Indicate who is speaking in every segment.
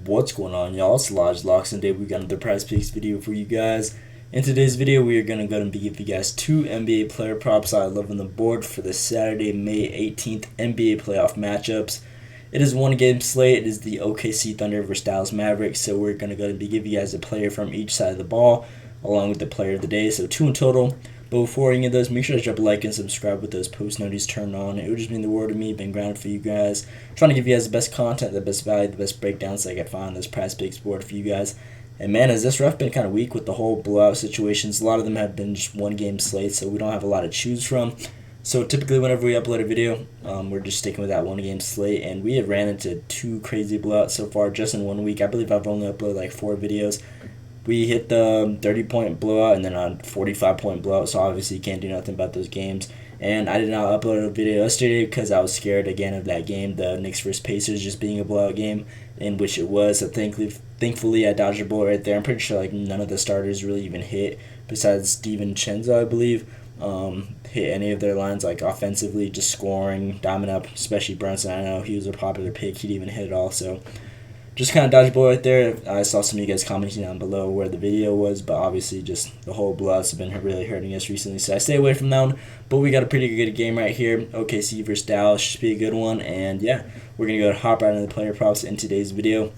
Speaker 1: What's going on, y'all? It's Lodge Locks, and today we got another Prize Picks video for you guys. In today's video, we are going to go and give you guys two NBA player props I love on the board for the Saturday, May 18th NBA playoff matchups. It is one game slate. It is the OKC Thunder versus Dallas Mavericks, so we're going to go and give you guys a player from each side of the ball, along with the player of the day, so two in total. But before any of those, make sure to drop a like and subscribe with those post notifications turned on. It would just mean the world to me. Been grinding for you guys, trying to give you guys the best content, the best value, the best breakdowns that I can find on this Prize Picks board for you guys. And man, has this ref been kind of weak with the whole blowout situations. A lot of them have been just one game slates, so we don't have a lot to choose from. So typically whenever we upload a video, we're just sticking with that one game slate, and we have ran into two crazy blowouts so far just in 1 week. I believe I've only uploaded like 4 videos. We hit the 30-point blowout and then a 45-point blowout, so obviously you can't do nothing about those games. And I did not upload a video yesterday because I was scared again of that game, the Knicks vs. Pacers just being a blowout game, in which it was. So thankfully I dodged a bullet right there. I'm pretty sure like none of the starters really even hit, besides Steven Chenza, I believe, hit any of their lines like offensively, just scoring, diamond up, especially Brunson. I know he was a popular pick. He'd even hit it all, so just kind of dodged a bullet right there. I saw some of you guys commenting down below where the video was, but obviously just the whole blowouts have been really hurting us recently, so I stay away from that one. But we got a pretty good game right here. OKC versus Dallas should be a good one, and yeah, we're going to go hop right into the player props in today's video.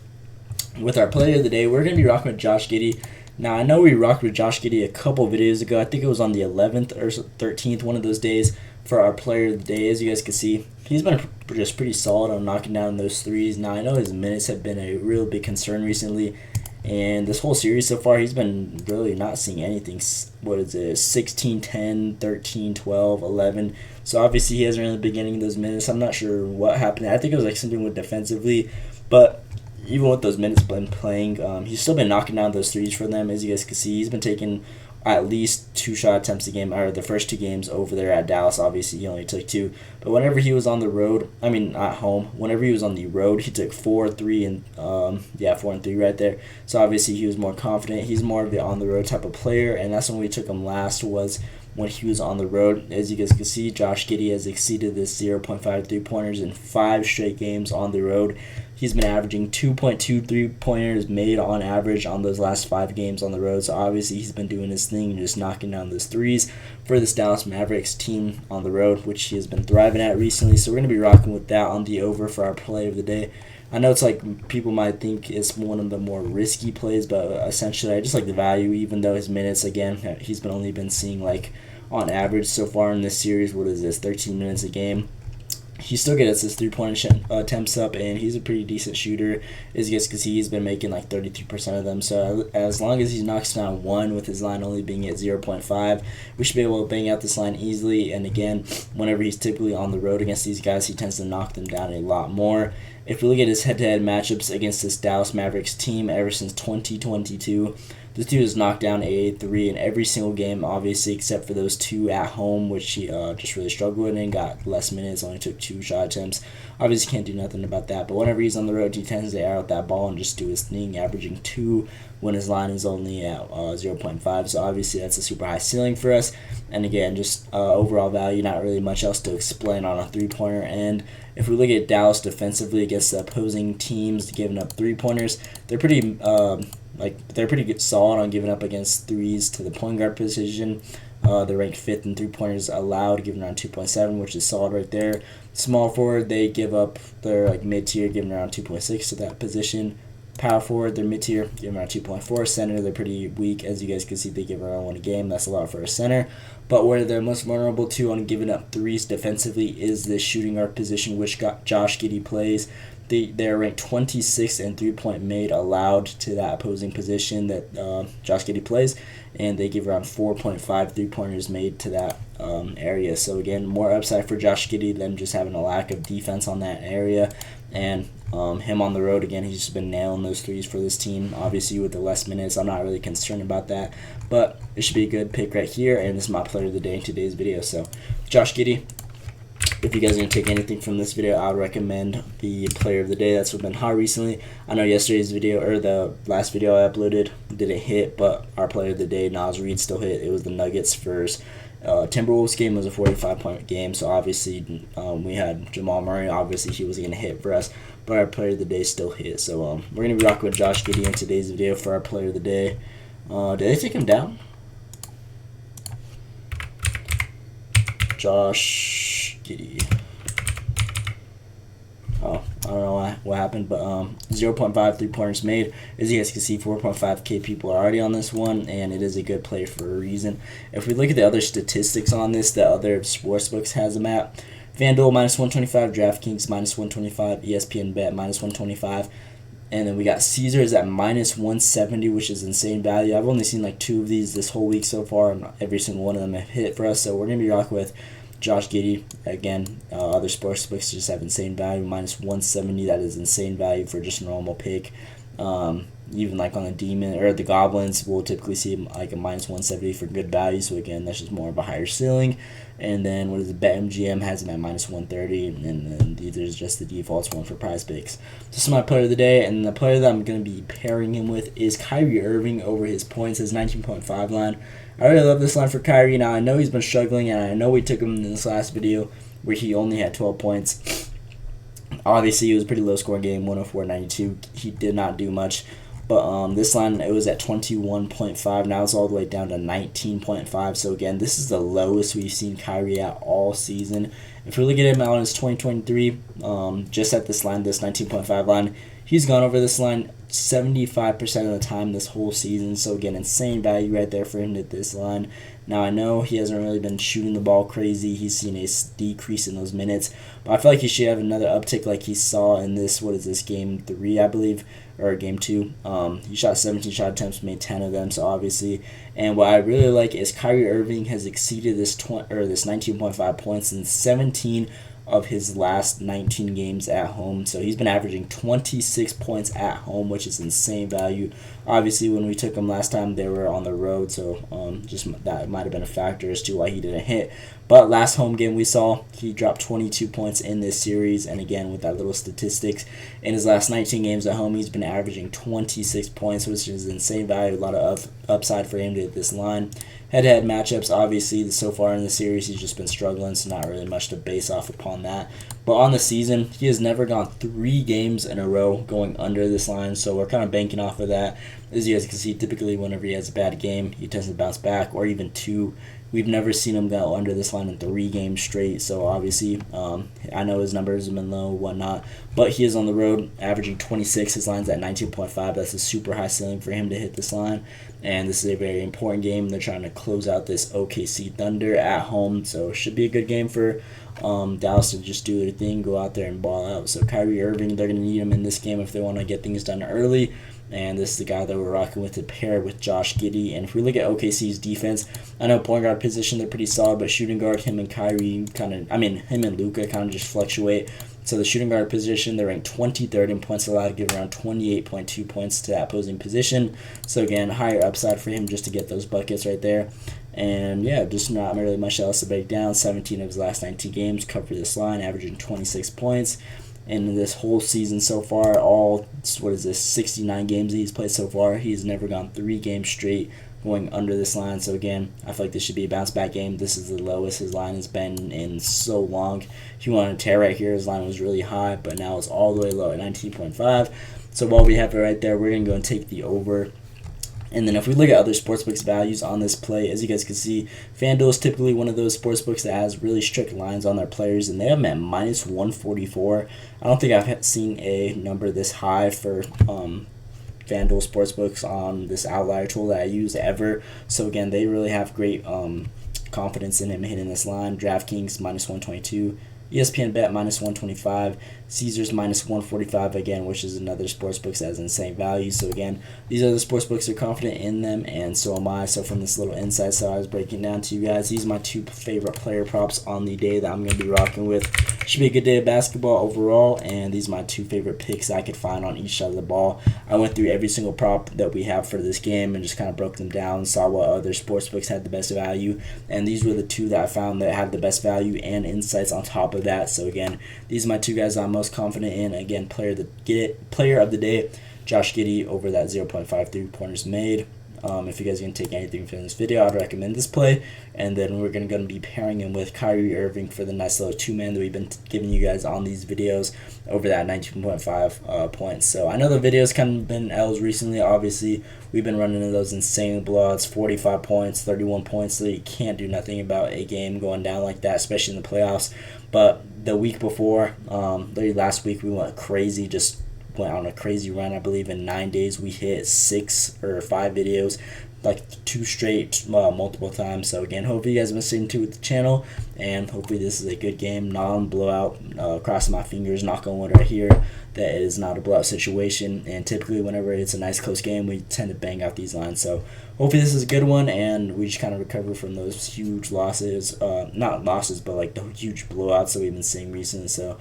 Speaker 1: With our player of the day, we're going to be rocking with Josh Giddey. Now, I know we rocked with Josh Giddey a couple videos ago. I think it was on the 11th or 13th, one of those days, for our player of the day. As you guys can see, he's been just pretty solid on knocking down those threes. Now, I know his minutes have been a real big concern recently, and this whole series so far, he's been really not seeing anything. What is it, 16, 10, 13, 12, 11. So, obviously, he hasn't really been getting those minutes. I'm not sure what happened. I think it was like something with defensively, but even with those minutes been playing, he's still been knocking down those threes for them. As you guys can see, he's been taking at least 2 shot attempts a game, or the first 2 games over there at Dallas. Obviously, he only took 2. But whenever he was on the road, at home, whenever he was on the road, he took 4, 3, and 4 and 3 right there. So obviously, he was more confident. He's more of the on the road type of player, and that's when we took him last, was when he was on the road. As you guys can see, Josh Giddey has exceeded this 0.5 3-pointers in 5 straight games on the road. He's been averaging 2.2 3-pointers made on average on those last 5 games on the road. So obviously he's been doing his thing and just knocking down those threes for this Dallas Mavericks team on the road, which he has been thriving at recently. So we're going to be rocking with that on the over for our play of the day. I know it's like people might think it's one of the more risky plays, but essentially I just like the value, even though his minutes, again, he's only been seeing like on average so far in this series, 13 minutes a game. He still gets his 3-point attempts up, and he's a pretty decent shooter. As you guys can see, he's been making like 33% of them. So as long as he knocks down 1 with his line only being at 0.5, we should be able to bang out this line easily. And again, whenever he's typically on the road against these guys, he tends to knock them down a lot more. If we look at his head-to-head matchups against this Dallas Mavericks team ever since 2022, this dude has knocked down a 3 in every single game, obviously, except for those 2 at home, which he just really struggled with and got less minutes, only took 2 shot attempts. Obviously, can't do nothing about that, but whenever he's on the road, he tends to air out that ball and just do his thing, averaging 2 when his line is only at 0.5. So obviously, that's a super high ceiling for us. And again, just overall value, not really much else to explain on a 3-pointer. And if we look at Dallas defensively against the opposing teams giving up 3-pointers, they're pretty they're pretty good, solid on giving up against threes to the point guard position. They're ranked 5th in 3-pointers allowed, giving around 2.7, which is solid right there. Small forward, they give up, they're like mid-tier, giving around 2.6 to that position. Power forward, they're mid-tier, giving around 2.4. Center, they're pretty weak. As you guys can see, they give around 1 a game. That's a lot for a center. But where they're most vulnerable to on giving up threes defensively is this shooting guard position, which Josh Giddey plays. They're ranked 26th in 3-point made allowed to that opposing position that Josh Giddey plays, and they give around 4.5 3-pointers made to that area. So again, more upside for Josh Giddey than just having a lack of defense on that area. And him on the road, again, he's just been nailing those threes for this team. Obviously, with the less minutes, I'm not really concerned about that. But it should be a good pick right here, and this is my player of the day in today's video. So, Josh Giddey. If you guys are going to take anything from this video, I would recommend the player of the day. That's what's been hot recently. I know yesterday's video, or the last video I uploaded, didn't hit, but our player of the day, Naz Reid, still hit. It was the Nuggets first. Timberwolves game was a 45-point game, so obviously we had Jamal Murray. Obviously, he was going to hit for us. but our player of the day still hit. So we're going to be rocking with Josh Giddey in today's video for our player of the day. Did they take him down? Josh Giddey. Oh, I don't know what happened, but 0.5 3-pointers made. As you guys can see, 4.5K people are already on this one, and it is a good play for a reason. If we look at the other statistics on this that other sportsbooks has them at, FanDuel -125, DraftKings -125, ESPN Bet -125, and then we got Caesars at -170, which is insane value. I've only seen like 2 of these this whole week so far, and every single one of them have hit for us. So we're gonna be rocking with Josh Giddey. Again, other sports books just have insane value. -170, that is insane value for just a normal pick. Even like on the Demon or the Goblins, we'll typically see like a -170 for good value. So again, that's just more of a higher ceiling. And then what is it? BetMGM has them at -130, and then these are just the defaults one for Prize Picks. This is my player of the day, and the player that I'm going to be pairing him with is Kyrie Irving over his points, his 19.5 line. I really love this line for Kyrie. Now, I know he's been struggling, and I know we took him in this last video where he only had 12 points. Obviously, it was a pretty low-scoring game, 104-92. He did not do much. But this line, it was at 21.5. Now it's all the way down to 19.5. So, again, this is the lowest we've seen Kyrie at all season. If we look at him out in his 2023, just at this line, this 19.5 line, he's gone over this line 75% of the time this whole season. So, again, insane value right there for him to hit this line. Now, I know he hasn't really been shooting the ball crazy. He's seen a decrease in those minutes. But I feel like he should have another uptick like he saw in this, what is this, Game 3, I believe, or Game 2. He shot 17 shot attempts, made 10 of them, so obviously. And what I really like is Kyrie Irving has exceeded this 19.5 points in 17 of his last 19 games at home. So he's been averaging 26 points at home, which is insane value. Obviously, when we took him last time, they were on the road, so just that might have been a factor as to why he didn't hit. But last home game we saw, he dropped 22 points in this series, and again, with that little statistics, in his last 19 games at home, he's been averaging 26 points, which is insane value, a lot of upside for him to hit this line. Head-to-head matchups, obviously, so far in the series, he's just been struggling, so not really much to base off upon that. But on the season, he has never gone 3 games in a row going under this line, so we're kind of banking off of that. As you guys can see, typically whenever he has a bad game, he tends to bounce back, or even 2. We've never seen him go under this line in 3 games straight, so obviously, I know his numbers have been low, whatnot, but he is on the road, averaging 26. His line's at 19.5. That's a super high ceiling for him to hit this line, and this is a very important game. They're trying to close out this OKC Thunder at home, so it should be a good game for Dallas to just do their thing, go out there and ball out. So Kyrie Irving, they're going to need him in this game if they want to get things done early. And this is the guy that we're rocking with to pair with Josh Giddey. And if we look at OKC's defense, I know point guard position, they're pretty solid, but shooting guard, him and Kyrie him and Luka kind of just fluctuate. So the shooting guard position, they're ranked 23rd in points allowed, give around 28.2 points to that opposing position. So again, higher upside for him just to get those buckets right there. And yeah, just not really much else to break down. 17 of his last 19 games covered this line, averaging 26 points. And in this whole season so far, 69 games that he's played so far, he's never gone 3 games straight going under this line. So again, I feel like this should be a bounce back game. This is the lowest his line has been in so long. If you want to tear right here, his line was really high, but now it's all the way low at 19.5. So while we have it right there, we're going to go and take the over. And then if we look at other sportsbooks values on this play, as you guys can see, FanDuel is typically one of those sportsbooks that has really strict lines on their players, and they have them at -144. I don't think I've seen a number this high for FanDuel sportsbooks on this outlier tool that I use ever. So again, they really have great confidence in him hitting this line. DraftKings -122. ESPN Bet -125, Caesars -145 again, which is another sportsbook that has insane value. So again, these other sportsbooks are confident in them, and so am I. So from this little insight I was breaking down to you guys, these are my 2 favorite player props on the day that I'm going to be rocking with. Should be a good day of basketball overall, and these are my 2 favorite picks I could find on each side of the ball. I went through every single prop that we have for this game and just kind of broke them down, saw what other sportsbooks had the best value, and these were the 2 that I found that had the best value and insights on top of that. So again, these are my 2 guys I'm most confident in. Again, player of the day, Josh Giddey over that 0.5 3-pointers made. If you guys are going to take anything from this video, I'd recommend this play. And then we're going to be pairing him with Kyrie Irving for the nice little 2-man that we've been giving you guys on these videos over that 19.5 points. So I know the videos kind of been L's recently. Obviously, we've been running into those insane blowouts, 45 points, 31 points. So you can't do nothing about a game going down like that, especially in the playoffs. But the week before, last week, we went crazy, just went on a crazy run. I believe in 9 days we hit 6 or 5 videos, like 2 straight, multiple times. So again, hopefully you guys have been staying tuned with the channel, and hopefully this is a good game, non-blowout. Crossing my fingers, knock on wood right here, that it is not a blowout situation. And typically whenever it's a nice close game, we tend to bang out these lines. So hopefully this is a good one, and we just kind of recover from those huge losses, not losses, but like the huge blowouts that we've been seeing recently. So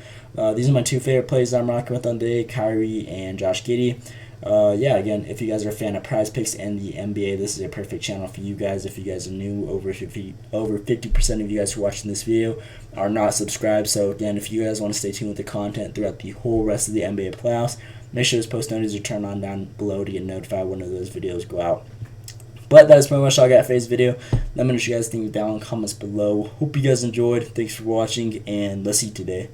Speaker 1: these are my 2 favorite plays that I'm rocking with on today, Kyrie and Josh Giddey. Yeah, again, if you guys are a fan of Prize Picks and the NBA, this is a perfect channel for you guys. If you guys are new, over 50% of you guys who are watching this video are not subscribed. So again, if you guys want to stay tuned with the content throughout the whole rest of the NBA playoffs, make sure those post notifications are turned on down below to get notified when those videos go out. But that is pretty much all I got for today's video. Let me know what you guys think down in the comments below. Hope you guys enjoyed. Thanks for watching, and let's see today.